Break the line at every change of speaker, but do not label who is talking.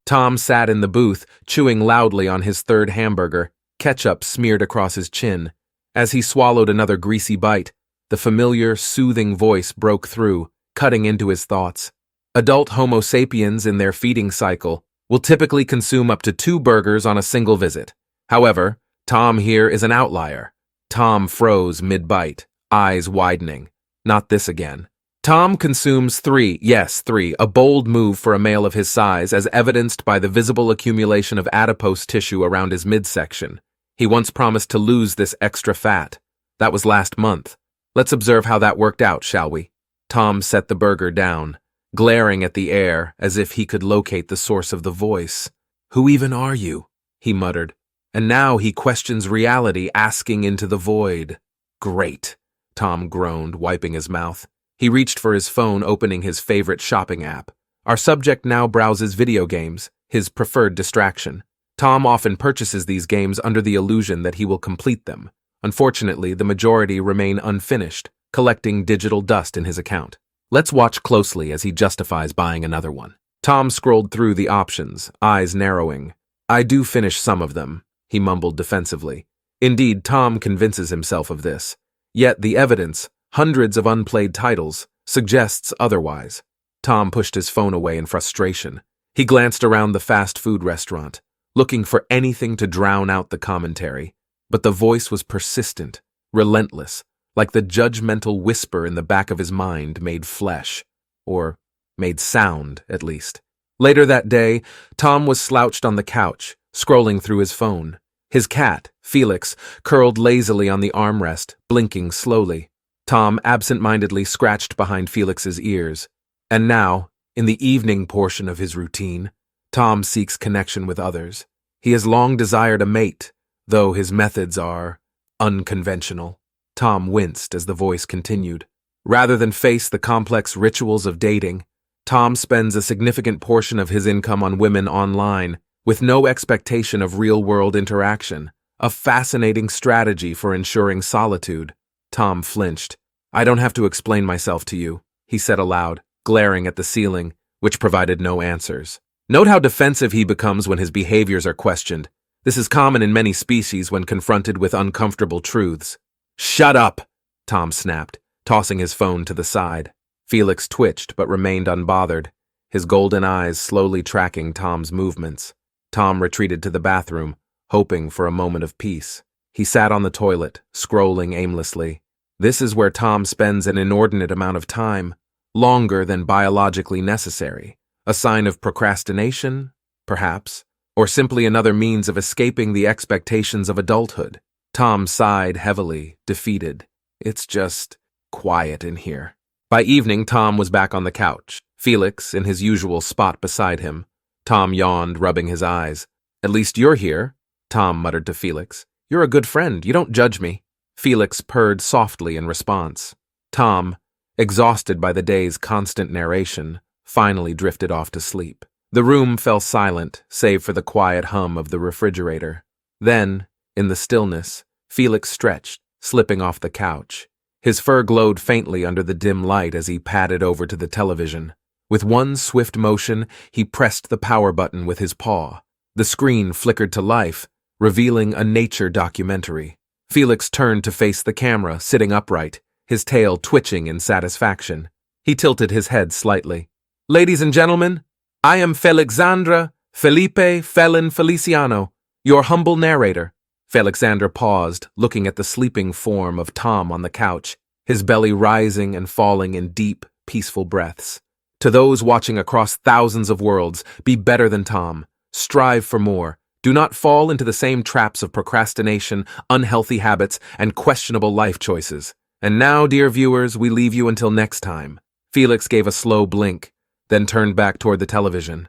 Tom sat in the booth, chewing loudly on his third hamburger, ketchup smeared across his chin. As he swallowed another greasy bite, the familiar, soothing voice broke through, cutting into his thoughts. Adult Homo sapiens in their feeding cycle will typically consume up to 2 burgers on a single visit. However, Tom here is an outlier. Tom froze mid-bite, eyes widening. Not this again. Tom consumes 3, yes, 3, a bold move for a male of his size, as evidenced by the visible accumulation of adipose tissue around his midsection. He once promised to lose this extra fat. That was last month. Let's observe how that worked out, shall we? Tom set the burger down, glaring at the air as if he could locate the source of the voice. "Who even are you?" he muttered. And now he questions reality, asking into the void. "Great," Tom groaned, wiping his mouth. He reached for his phone, opening his favorite shopping app. Our subject now browses video games, his preferred distraction. Tom often purchases these games under the illusion that he will complete them. Unfortunately, the majority remain unfinished, collecting digital dust in his account. Let's watch closely as he justifies buying another one. Tom scrolled through the options, eyes narrowing. "I do finish some of them," he mumbled defensively. Indeed, Tom convinces himself of this. Yet the evidence, hundreds of unplayed titles, suggests otherwise. Tom pushed his phone away in frustration. He glanced around the fast food restaurant, looking for anything to drown out the commentary. But the voice was persistent, relentless, like the judgmental whisper in the back of his mind made flesh. Or made sound, at least. Later that day, Tom was slouched on the couch, scrolling through his phone. His cat, Felix, curled lazily on the armrest, blinking slowly. Tom absent-mindedly scratched behind Felix's ears. And now, in the evening portion of his routine, Tom seeks connection with others. He has long desired a mate, though his methods are unconventional. Tom winced as the voice continued. Rather than face the complex rituals of dating, Tom spends a significant portion of his income on women online, with no expectation of real-world interaction. A fascinating strategy for ensuring solitude. Tom flinched. "I don't have to explain myself to you," he said aloud, glaring at the ceiling, which provided no answers. Note how defensive he becomes when his behaviors are questioned. This is common in many species when confronted with uncomfortable truths. "Shut up!" Tom snapped, tossing his phone to the side. Felix twitched but remained unbothered, his golden eyes slowly tracking Tom's movements. Tom retreated to the bathroom, hoping for a moment of peace. He sat on the toilet, scrolling aimlessly. This is where Tom spends an inordinate amount of time, longer than biologically necessary. A sign of procrastination, perhaps, or simply another means of escaping the expectations of adulthood. Tom sighed heavily, defeated. It's just quiet in here. By evening, Tom was back on the couch, Felix in his usual spot beside him. Tom yawned, rubbing his eyes. "At least you're here," Tom muttered to Felix. "You're a good friend. You don't judge me." Felix purred softly in response. Tom, exhausted by the day's constant narration, finally drifted off to sleep. The room fell silent, save for the quiet hum of the refrigerator. Then, in the stillness, Felix stretched, slipping off the couch. His fur glowed faintly under the dim light as he padded over to the television. With one swift motion, he pressed the power button with his paw. The screen flickered to life, revealing a nature documentary. Felix turned to face the camera, sitting upright, his tail twitching in satisfaction. He tilted his head slightly. "Ladies and gentlemen, I am Felixandra Felipe Felin Feliciano, your humble narrator." Felixandra paused, looking at the sleeping form of Tom on the couch, his belly rising and falling in deep, peaceful breaths. To those watching across thousands of worlds, be better than Tom. Strive for more. Do not fall into the same traps of procrastination, unhealthy habits, and questionable life choices. And now, dear viewers, we leave you until next time. Felix gave a slow blink, then turned back toward the television.